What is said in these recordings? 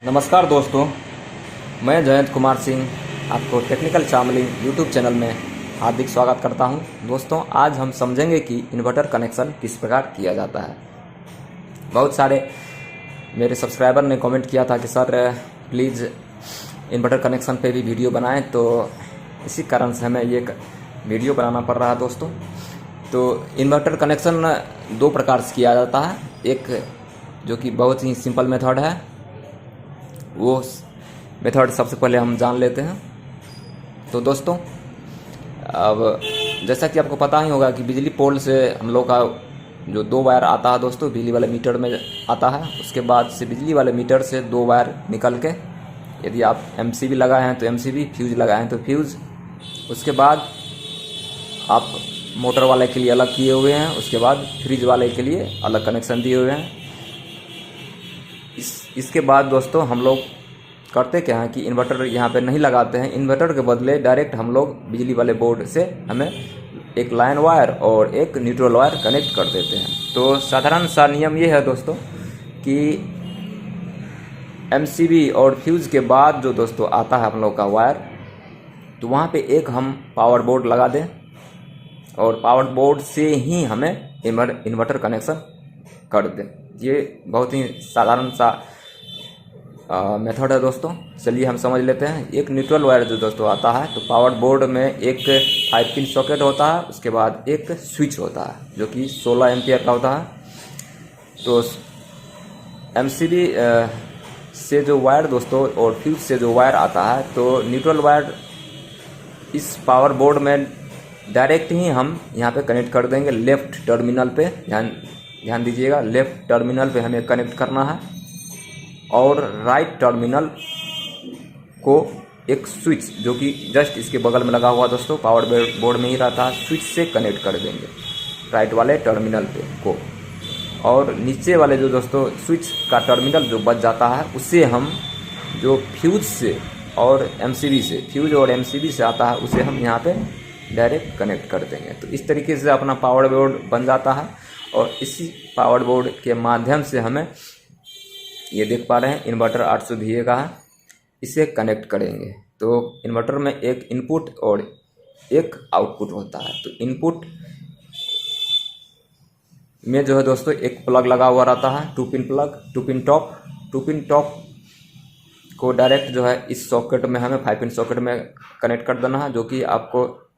नमस्कार दोस्तों, मैं जयंत कुमार सिंह आपको टेक्निकल चामली यूट्यूब चैनल में हार्दिक स्वागत करता हूं। दोस्तों, आज हम समझेंगे कि इन्वर्टर कनेक्शन किस प्रकार किया जाता है। बहुत सारे मेरे सब्सक्राइबर ने कमेंट किया था कि सर प्लीज़ इन्वर्टर कनेक्शन पे भी वीडियो बनाएं, तो इसी कारण से हमें ये वीडियो बनाना पड़ रहा है। दोस्तों, तो इन्वर्टर कनेक्शन दो प्रकार से किया जाता है। एक जो कि बहुत ही सिंपल मेथड है, वो मेथड सबसे पहले हम जान लेते हैं। तो दोस्तों, अब जैसा कि आपको पता ही होगा कि बिजली पोल से हम लोग का जो दो वायर आता है दोस्तों, बिजली वाले मीटर में आता है। उसके बाद से बिजली वाले मीटर से दो वायर निकल के, यदि आप एमसीबी लगाए हैं तो एमसीबी, फ्यूज लगाए हैं तो फ्यूज, उसके बाद आप मोटर वाले के लिए अलग किए हुए हैं, उसके बाद फ्रिज वाले के लिए अलग कनेक्शन दिए हुए हैं। इसके बाद दोस्तों हम लोग करते क्या हैं कि इन्वर्टर यहाँ पे नहीं लगाते हैं। इन्वर्टर के बदले डायरेक्ट हम लोग बिजली वाले बोर्ड से हमें एक लाइन वायर और एक न्यूट्रल वायर कनेक्ट कर देते हैं। तो साधारण सा नियम ये है दोस्तों कि एमसीबी और फ्यूज़ के बाद जो दोस्तों आता है हम लोग का वायर, तो वहाँ पे एक हम पावर बोर्ड लगा दें और पावर बोर्ड से ही हमें इन्वर्टर कनेक्शन कर दें। ये बहुत ही साधारण सा मेथड है दोस्तों। चलिए हम समझ लेते हैं। एक न्यूट्रल वायर जो दोस्तों आता है, तो पावर बोर्ड में एक 5 पिन सॉकेट होता है, उसके बाद एक स्विच होता है जो कि 16 एम्पियर का होता है। तो एमसीबी से जो वायर दोस्तों और फ्यूज से जो वायर आता है, तो न्यूट्रल वायर इस पावर बोर्ड में डायरेक्ट ही हम यहाँ पे कनेक्ट कर देंगे लेफ्ट टर्मिनल पे। ध्यान दीजिएगा, लेफ्ट टर्मिनल पे हमें कनेक्ट करना है और राइट टर्मिनल को एक स्विच जो कि जस्ट इसके बगल में लगा हुआ दोस्तों, पावर बोर्ड में ही रहता है, स्विच से कनेक्ट कर देंगे राइट वाले टर्मिनल पे को। और नीचे वाले जो दोस्तों स्विच का टर्मिनल जो बच जाता है, उससे हम जो फ्यूज से और एमसीबी से, फ्यूज और एमसीबी से आता है, उसे हम यहाँ पे डायरेक्ट कनेक्ट कर देंगे। तो इस तरीके से अपना पावर बोर्ड बन जाता है और इसी पावर बोर्ड के माध्यम से हमें, ये देख पा रहे हैं इन्वर्टर 800 VA का है, इसे कनेक्ट करेंगे। तो इन्वर्टर में एक इनपुट और एक आउटपुट होता है। तो इनपुट में जो है दोस्तों एक प्लग लगा हुआ रहता है, 2 पिन प्लग, 2 पिन टॉप को डायरेक्ट जो है इस सॉकेट में हमें 5 पिन सॉकेट में कनेक्ट कर देना है, जो कि आपको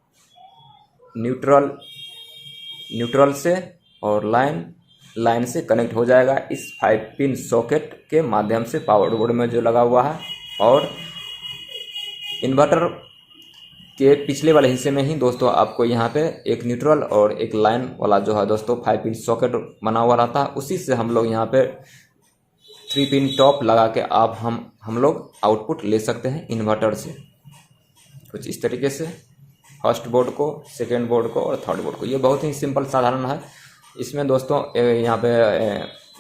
न्यूट्रल से और लाइन से कनेक्ट हो जाएगा इस 5 पिन सॉकेट के माध्यम से पावर बोर्ड में जो लगा हुआ है। और इन्वर्टर के पिछले वाले हिस्से में ही दोस्तों आपको यहाँ पे एक न्यूट्रल और एक लाइन वाला जो है दोस्तों 5 पिन सॉकेट बना हुआ रहता है। उसी से हम लोग यहाँ पे 3 पिन टॉप लगा के आप हम लोग आउटपुट ले सकते हैं इन्वर्टर से, कुछ इस तरीके से, फर्स्ट बोर्ड को, सेकेंड बोर्ड को और थर्ड बोर्ड को। ये बहुत ही सिंपल साधारण है। इसमें दोस्तों यहाँ पे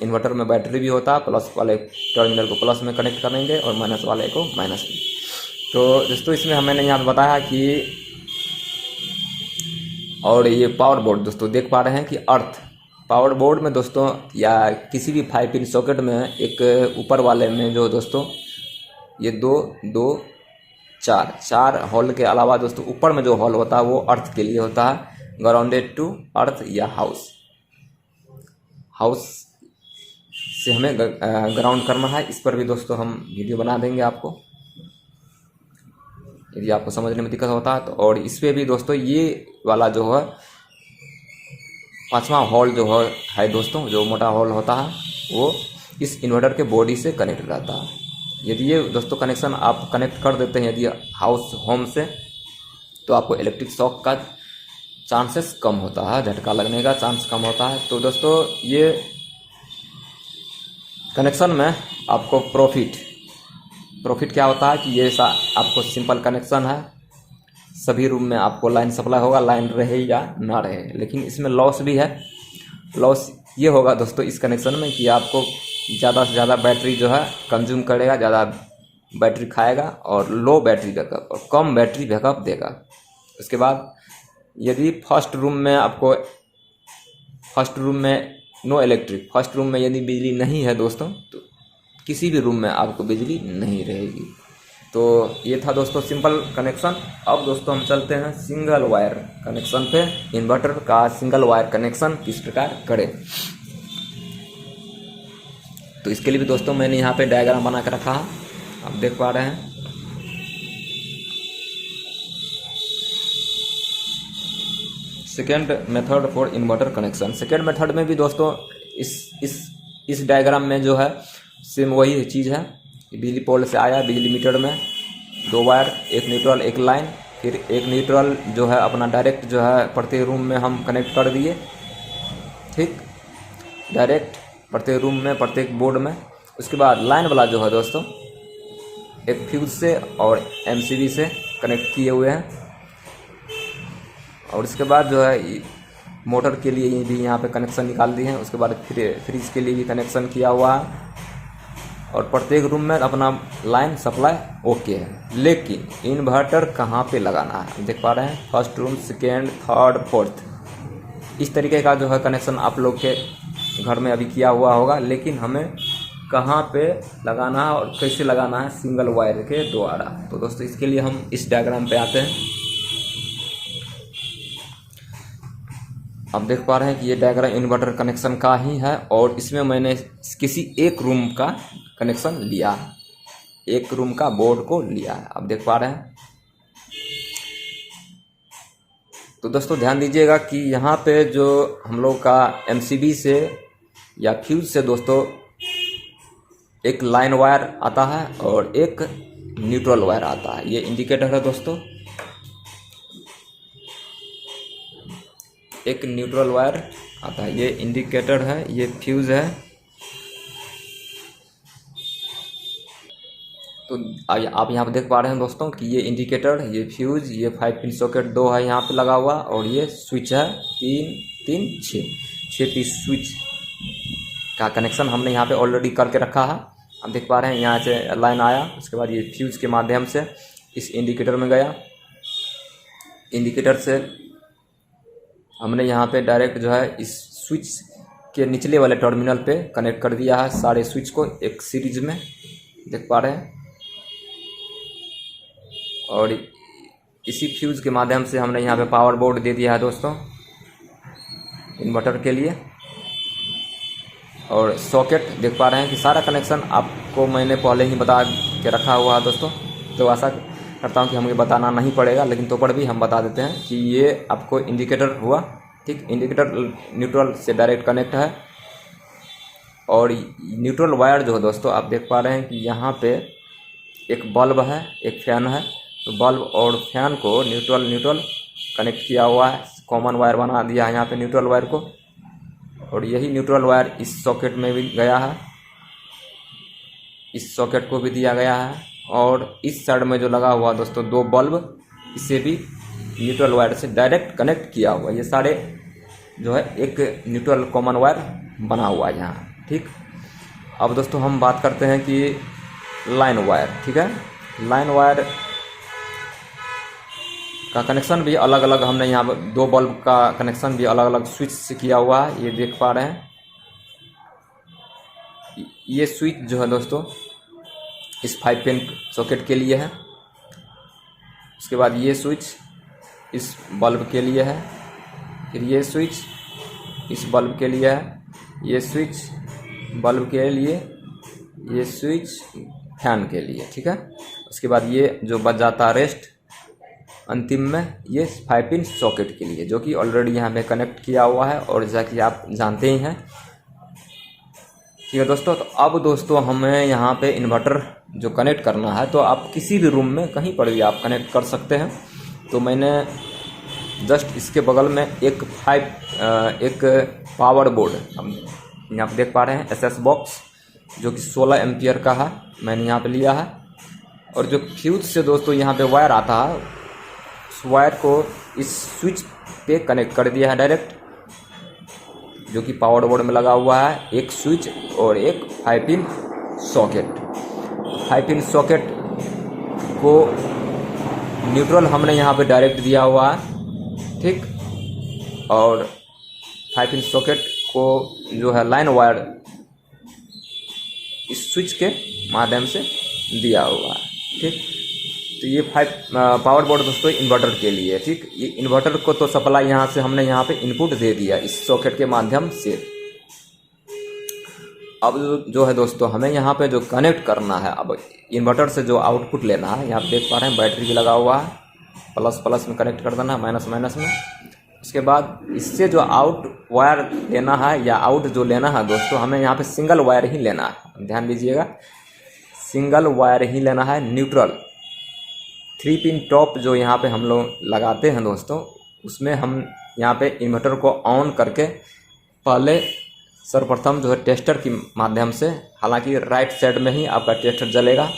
इन्वर्टर में बैटरी भी होता है, प्लस वाले टर्मिनल को प्लस में कनेक्ट करेंगे और माइनस वाले को माइनस में। तो दोस्तों इसमें मैंने यहाँ पे बताया कि, और ये पावर बोर्ड दोस्तों देख पा रहे हैं कि अर्थ पावर बोर्ड में दोस्तों या किसी भी 5 पिन सॉकेट में एक ऊपर वाले में जो दोस्तों ये दो चार हॉल के अलावा दोस्तों ऊपर में जो हॉल होता है वो अर्थ के लिए होता है, ग्राउंडेड टू अर्थ या हाउस से हमें ग्राउंड करना है। इस पर भी दोस्तों हम वीडियो बना देंगे आपको, यदि आपको समझने में दिक्कत होता है तो। और इस पर भी दोस्तों ये वाला जो है 5वां हॉल जो है दोस्तों, जो मोटा हॉल होता है, वो इस इन्वर्टर के बॉडी से कनेक्ट रहता है। यदि ये दोस्तों कनेक्शन आप कनेक्ट कर देते हैं यदि होम से, तो आपको इलेक्ट्रिक शॉक का चांसेस कम होता है, झटका लगने का चांस कम होता है। तो दोस्तों ये कनेक्शन में आपको प्रॉफिट क्या होता है कि ये आपको सिंपल कनेक्शन है, सभी रूम में आपको लाइन सप्लाई होगा, लाइन रहे या ना रहे। लेकिन इसमें लॉस भी है। लॉस ये होगा दोस्तों इस कनेक्शन में कि आपको ज़्यादा से ज़्यादा बैटरी जो है कंज्यूम करेगा, ज़्यादा बैटरी खाएगा और लो बैटरी बैकअप और कम बैटरी बैकअप देगा। उसके बाद यदि फर्स्ट रूम में नो इलेक्ट्रिक, फर्स्ट रूम में यदि बिजली नहीं है दोस्तों, तो किसी भी रूम में आपको बिजली नहीं रहेगी। तो ये था दोस्तों सिंपल कनेक्शन। अब दोस्तों हम चलते हैं सिंगल वायर कनेक्शन पे। इन्वर्टर का सिंगल वायर कनेक्शन किस प्रकार करें, तो इसके लिए भी दोस्तों मैंने यहाँ पे डायग्राम बना के रखा है, आप देख पा रहे हैं। Second method for inverter connection. Second method में भी दोस्तों इस डायग्राम में जो है सेम वही चीज़ है। बिजली पोल से आया, बिजली मीटर में 2 वायर, एक न्यूट्रल एक लाइन, फिर एक न्यूट्रल जो है अपना डायरेक्ट जो है प्रत्येक रूम में हम कनेक्ट कर दिए, ठीक, डायरेक्ट प्रत्येक रूम में प्रत्येक बोर्ड में। उसके बाद लाइन वाला जो है दोस्तों एक फ्यूज से और एमसीबी से कनेक्ट किए हुए हैं, और इसके बाद जो है मोटर के लिए भी यहाँ पे कनेक्शन निकाल दिए हैं। उसके बाद फ्रिज के लिए भी कनेक्शन किया हुआ है, और प्रत्येक रूम में अपना लाइन सप्लाई ओके है। लेकिन इन्वर्टर कहाँ पे लगाना है देख पा रहे हैं, first room, second, third, fourth, इस तरीके का जो है कनेक्शन आप लोग के घर में अभी किया हुआ होगा। लेकिन हमें कहाँ पे लगाना है और कैसे लगाना है सिंगल वायर के द्वारा, तो दोस्तों इसके लिए हम इस डायग्राम पे आते हैं। आप देख पा रहे हैं कि ये डायग्राम इन्वर्टर कनेक्शन का ही है, और इसमें मैंने किसी एक रूम का कनेक्शन लिया है, एक रूम का बोर्ड को लिया है, आप देख पा रहे हैं। तो दोस्तों ध्यान दीजिएगा कि यहाँ पे जो हम लोग का एमसीबी से या फ्यूज से दोस्तों एक लाइन वायर आता है और एक न्यूट्रल वायर आता है। ये इंडिकेटर है दोस्तों, एक न्यूट्रल वायर आता है, ये इंडिकेटर है, ये फ्यूज है। तो आप यहाँ पे देख पा रहे हैं दोस्तों कि ये इंडिकेटर, ये फ्यूज, ये 5 पिन सॉकेट 2 है यहाँ पे लगा हुआ, और ये स्विच है 6 पीस स्विच का कनेक्शन हमने यहाँ पे ऑलरेडी करके रखा है। आप देख पा रहे हैं यहाँ से लाइन आया, उसके बाद ये फ्यूज के माध्यम से इस इंडिकेटर में गया, इंडिकेटर से हमने यहाँ पे डायरेक्ट जो है इस स्विच के निचले वाले टर्मिनल पे कनेक्ट कर दिया है सारे स्विच को एक सीरीज में, देख पा रहे हैं। और इसी फ्यूज के माध्यम से हमने यहाँ पे पावर बोर्ड दे दिया है दोस्तों इन्वर्टर के लिए। और सॉकेट देख पा रहे हैं कि सारा कनेक्शन आपको मैंने पहले ही बता के रखा हुआ है दोस्तों, तो आशा करता हूँ कि हमें बताना नहीं पड़ेगा, लेकिन तो पर भी हम बता देते हैं कि ये आपको इंडिकेटर हुआ, ठीक, इंडिकेटर न्यूट्रल से डायरेक्ट कनेक्ट है। और न्यूट्रल वायर जो है दोस्तों आप देख पा रहे हैं कि यहाँ पे एक बल्ब है, एक फैन है, तो बल्ब और फैन को न्यूट्रल कनेक्ट किया हुआ है, कॉमन वायर बना दिया है यहाँ पे न्यूट्रल वायर को, और यही न्यूट्रल वायर इस सॉकेट में भी गया है, इस सॉकेट को भी दिया गया है। और इस साइड में जो लगा हुआ दोस्तों 2 बल्ब, इसे भी न्यूट्रल वायर से डायरेक्ट कनेक्ट किया हुआ, ये सारे जो है एक न्यूट्रल कॉमन वायर बना हुआ है यहाँ, ठीक। अब दोस्तों हम बात करते हैं कि लाइन वायर, ठीक है, लाइन वायर का कनेक्शन भी अलग अलग हमने यहाँ पर 2 बल्ब का कनेक्शन भी अलग अलग स्विच से किया हुआ है, ये देख पा रहे हैं। ये स्विच जो है दोस्तों इस 5 पिन सॉकेट के लिए है, उसके बाद ये स्विच इस बल्ब के लिए है, फिर ये स्विच इस बल्ब के लिए है, ये स्विच बल्ब के लिए, ये स्विच फैन के लिए, ठीक है। उसके बाद ये जो बच जाता है रेस्ट अंतिम में, ये 5 पिन सॉकेट के लिए, जो कि ऑलरेडी यहाँ पे कनेक्ट किया हुआ है, और जैसा कि आप जानते ही हैं, ठीक है दोस्तों। तो अब दोस्तों हमें यहाँ पे इन्वर्टर जो कनेक्ट करना है, तो आप किसी भी रूम में कहीं पर भी आप कनेक्ट कर सकते हैं। तो मैंने जस्ट इसके बगल में एक पावर बोर्ड हम यहाँ पे देख पा रहे हैं, एसएस बॉक्स, जो कि 16 एम्पियर का है, मैंने यहाँ पे लिया है। और जो फ्यूज से दोस्तों यहाँ पे वायर आता है, उस वायर को इस स्विच पे कनेक्ट कर दिया है डायरेक्ट, जो कि पावर बोर्ड में लगा हुआ है, एक स्विच और एक 5 पिन सॉकेट। 5 पिन सॉकेट को न्यूट्रल हमने यहाँ पे डायरेक्ट दिया हुआ है, ठीक। और 5 पिन सॉकेट को जो है लाइन वायर इस स्विच के माध्यम से दिया हुआ है। ठीक, तो ये 5 पावर बोर्ड दोस्तों इन्वर्टर के लिए। ठीक, ये इन्वर्टर को तो सप्लाई यहाँ से हमने यहाँ पे इनपुट दे दिया इस सॉकेट के माध्यम से। अब जो है दोस्तों हमें यहाँ पे जो कनेक्ट करना है, अब इन्वर्टर से जो आउटपुट लेना है, यहाँ पे देख पा रहे हैं बैटरी भी लगा हुआ है, प्लस प्लस में कनेक्ट कर देना है, माइनस माइनस में। उसके बाद इससे जो आउट वायर लेना है या आउट जो लेना है दोस्तों, हमें यहाँ पे सिंगल वायर ही लेना है। ध्यान दीजिएगा, सिंगल वायर ही लेना है, न्यूट्रल 3 पिन टॉप जो यहाँ पे हम लोग लगाते हैं दोस्तों, उसमें हम यहाँ पे इन्वर्टर को ऑन करके पहले सर्वप्रथम जो है टेस्टर के माध्यम से, हालांकि राइट साइड में ही आपका टेस्टर जलेगा।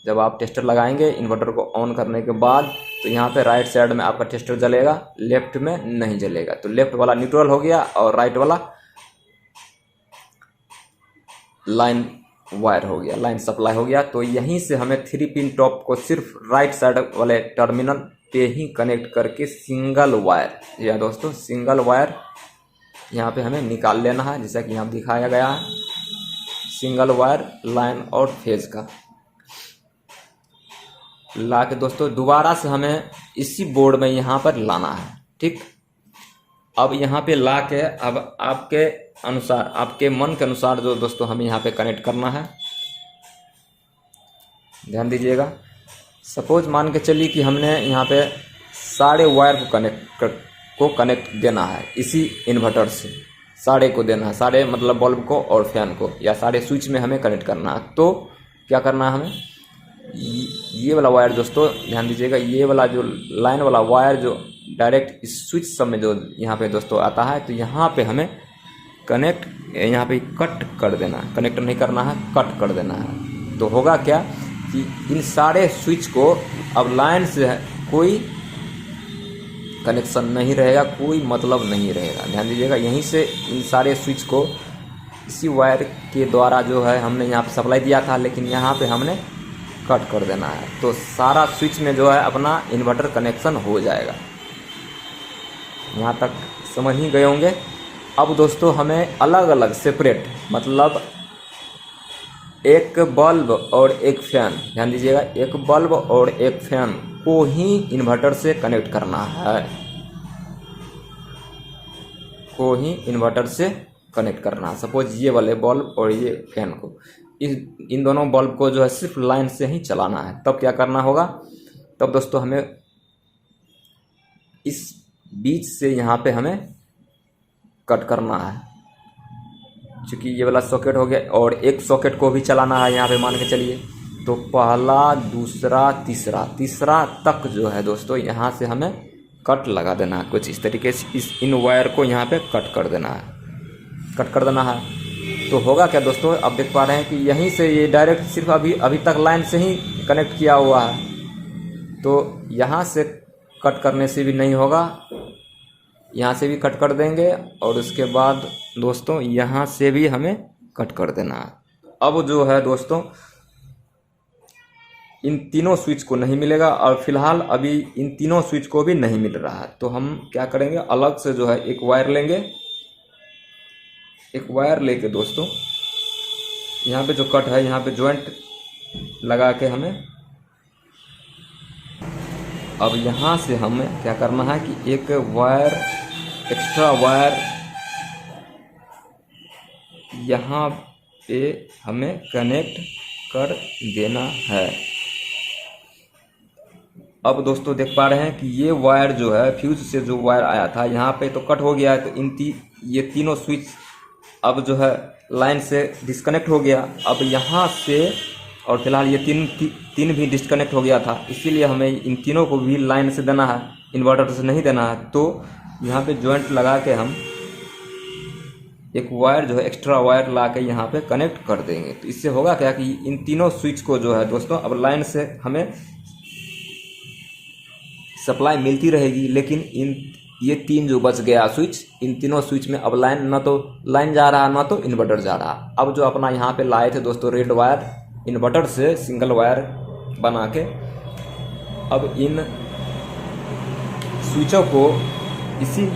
जब आप टेस्टर लगाएंगे इन्वर्टर को ऑन करने के बाद, तो यहाँ पे राइट साइड में आपका टेस्टर जलेगा, लेफ्ट में नहीं जलेगा। तो लेफ्ट वाला न्यूट्रल हो गया और राइट वाला लाइन वायर हो गया, लाइन सप्लाई हो गया। तो यहीं से हमें 3 पिन टॉप को सिर्फ राइट साइड वाले टर्मिनल पे ही कनेक्ट करके सिंगल वायर, या दोस्तों सिंगल वायर यहाँ पे हमें निकाल लेना है, जैसा कि यहाँ दिखाया गया है। सिंगल वायर लाइन और फेज का ला के दोस्तों दोबारा से हमें इसी बोर्ड में यहाँ पर लाना है। ठीक, अब यहाँ पे ला के अब आपके अनुसार, आपके मन के अनुसार जो दोस्तों हमें यहाँ पे कनेक्ट करना है। ध्यान दीजिएगा, सपोज मान के चलिए कि हमने यहाँ पे सारे वायर को कनेक्ट देना है इसी इन्वर्टर से, सारे को देना है, सारे मतलब बल्ब को और फैन को, या सारे स्विच में हमें कनेक्ट करना है। तो क्या करना है हमें, ये वाला वायर दोस्तों ध्यान दीजिएगा, ये वाला जो लाइन वाला वायर जो डायरेक्ट इस स्विच सब में जो यहाँ पे दोस्तों आता है, तो यहाँ पे हमें कनेक्ट, यहाँ पे कट कर देना है, कनेक्ट नहीं करना है, कट कर देना है। तो होगा क्या कि इन सारे स्विच को अब लाइन से कोई कनेक्शन नहीं रहेगा, कोई मतलब नहीं रहेगा। ध्यान दीजिएगा, यहीं से इन सारे स्विच को इसी वायर के द्वारा जो है हमने यहाँ पे सप्लाई दिया था, लेकिन यहाँ पे हमने कट कर देना है। तो सारा स्विच में जो है अपना इन्वर्टर कनेक्शन हो जाएगा। यहाँ तक समझ ही गए होंगे। अब दोस्तों हमें अलग अलग सेपरेट, मतलब एक बल्ब और एक फैन, ध्यान दीजिएगा, एक बल्ब और एक फैन को ही इन्वर्टर से कनेक्ट करना है, को ही इन्वर्टर से कनेक्ट करना है। सपोज ये वाले बल्ब और ये फैन को, इन दोनों बल्ब को जो है सिर्फ लाइन से ही चलाना है। तब क्या करना होगा, तब दोस्तों हमें इस बीच से यहाँ पे हमें कट करना है, क्योंकि ये वाला सॉकेट हो गया और एक सॉकेट को भी चलाना है यहाँ पे मान के चलिए। तो पहला, दूसरा, तीसरा तक जो है दोस्तों यहाँ से हमें कट लगा देना है। कुछ इस तरीके से इन वायर को यहाँ पे कट कर देना है, कट कर देना है। तो होगा क्या दोस्तों, अब देख पा रहे हैं कि यहीं से ये डायरेक्ट सिर्फ अभी तक लाइन से ही कनेक्ट किया हुआ है। तो यहाँ से कट करने से भी नहीं होगा, यहाँ से भी कट कर देंगे और उसके बाद दोस्तों यहाँ से भी हमें कट कर देना है। अब जो है दोस्तों इन तीनों स्विच को नहीं मिलेगा, और फिलहाल अभी इन तीनों स्विच को भी नहीं मिल रहा है। तो हम क्या करेंगे, अलग से जो है एक वायर लेंगे, एक वायर लेके दोस्तों यहाँ पे जो कट है यहाँ पे जॉइंट लगा के हमें, अब यहाँ से हमें क्या करना है कि एक वायर, एक्स्ट्रा वायर यहाँ पे हमें कनेक्ट कर देना है। अब दोस्तों देख पा रहे हैं कि ये वायर जो है फ्यूज से जो वायर आया था यहाँ पे तो कट हो गया है। तो ये तीनों स्विच अब जो है लाइन से डिस्कनेक्ट हो गया। अब यहाँ से और फिलहाल ये तीन भी डिस्कनेक्ट हो गया था, इसीलिए हमें इन तीनों को भी लाइन से देना है, इन्वर्टर से नहीं देना है। तो यहाँ पे जॉइंट लगा के हम एक वायर जो है एक्स्ट्रा वायर ला के यहाँ पे कनेक्ट कर देंगे। तो इससे होगा क्या कि इन तीनों स्विच को जो है दोस्तों अब लाइन से हमें सप्लाई मिलती रहेगी, लेकिन ये तीन जो बच गया स्विच, इन तीनों स्विच में अब लाइन ना तो लाइन जा रहा ना तो इन्वर्टर जा रहा। अब जो अपना यहाँ पे लाए थे दोस्तों रेड वायर, इन्वर्टर से सिंगल वायर बना के अब इन स्विचों को इसी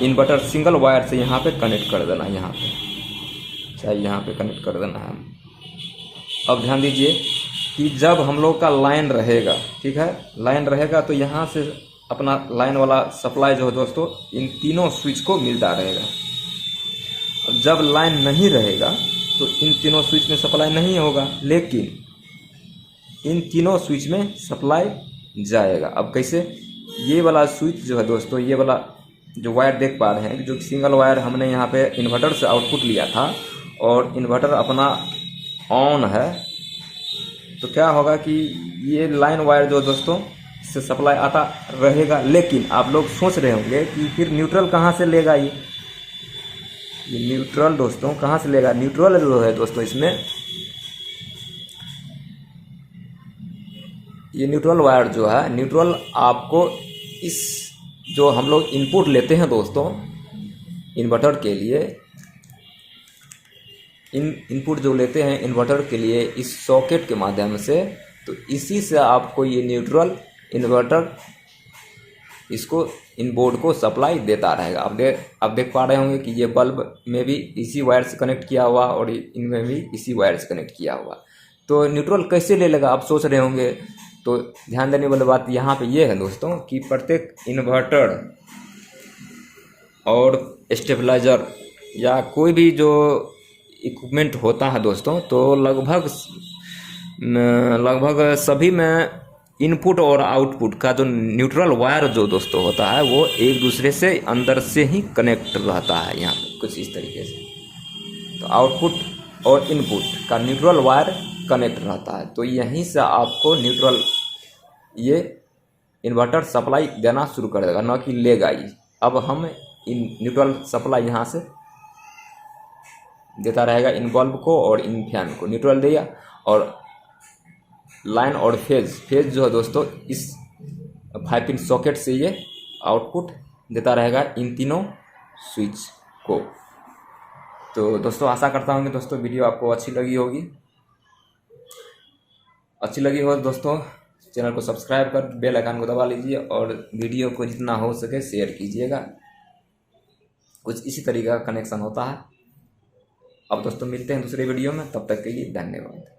इन्वर्टर सिंगल वायर से यहाँ पे कनेक्ट कर देना। यहाँ पे चाहे यहाँ पे कनेक्ट कर देना है। अब ध्यान दीजिए कि जब हम लोग का लाइन रहेगा, ठीक है, लाइन रहेगा तो यहाँ से अपना लाइन वाला सप्लाई जो है दोस्तों इन तीनों स्विच को मिलता रहेगा। और जब लाइन नहीं रहेगा तो इन तीनों स्विच में सप्लाई नहीं होगा, लेकिन इन तीनों स्विच में सप्लाई जाएगा। अब कैसे? ये वाला स्विच जो है दोस्तों, ये वाला जो वायर देख पा रहे हैं, जो सिंगल वायर हमने यहाँ पे इन्वर्टर से आउटपुट लिया था और इन्वर्टर अपना ऑन है, तो क्या होगा कि ये लाइन वायर जो दोस्तों से सप्लाई आता रहेगा। लेकिन आप लोग सोच रहे होंगे कि फिर न्यूट्रल कहाँ से लेगा ये न्यूट्रल दोस्तों कहाँ से लेगा? न्यूट्रल जो है दोस्तों इसमें ये न्यूट्रल वायर जो है, न्यूट्रल आपको इस जो हम लोग इनपुट लेते हैं दोस्तों इन्वर्टर के लिए, इनपुट जो लेते हैं इन्वर्टर के लिए इस सॉकेट के माध्यम से, तो इसी से आपको ये न्यूट्रल इन्वर्टर इसको इन बोर्ड को सप्लाई देता रहेगा। आप देख पा रहे होंगे कि ये बल्ब में भी इसी वायर से कनेक्ट किया हुआ और इनमें भी इसी वायर से कनेक्ट किया हुआ। तो न्यूट्रल कैसे ले लेगा आप सोच रहे होंगे। तो ध्यान देने वाली बात यहाँ पे ये है दोस्तों कि प्रत्येक इन्वर्टर और स्टेबलाइजर या कोई भी जो इक्विपमेंट होता है दोस्तों, तो लगभग सभी में इनपुट और आउटपुट का जो न्यूट्रल वायर जो दोस्तों होता है वो एक दूसरे से अंदर से ही कनेक्ट रहता है। यहाँ पे कुछ इस तरीके से तो आउटपुट और इनपुट का न्यूट्रल वायर कनेक्ट रहता है। तो यहीं से आपको न्यूट्रल ये इन्वर्टर सप्लाई देना शुरू कर देगा, न कि लेगा ही। अब हम इन न्यूट्रल सप्लाई यहाँ से देता रहेगा इन बल्ब को और इन फैन को न्यूट्रल देगा, और लाइन और फेज जो है दोस्तों इस 5 पिन सॉकेट से ये आउटपुट देता रहेगा इन तीनों स्विच को। तो दोस्तों आशा करता हूँ कि दोस्तों वीडियो आपको अच्छी लगी हो दोस्तों चैनल को सब्सक्राइब कर बेल आइकन को दबा लीजिए और वीडियो को जितना हो सके शेयर कीजिएगा। कुछ इसी तरीके का कनेक्शन होता है। अब दोस्तों मिलते हैं दूसरे वीडियो में, तब तक के लिए धन्यवाद।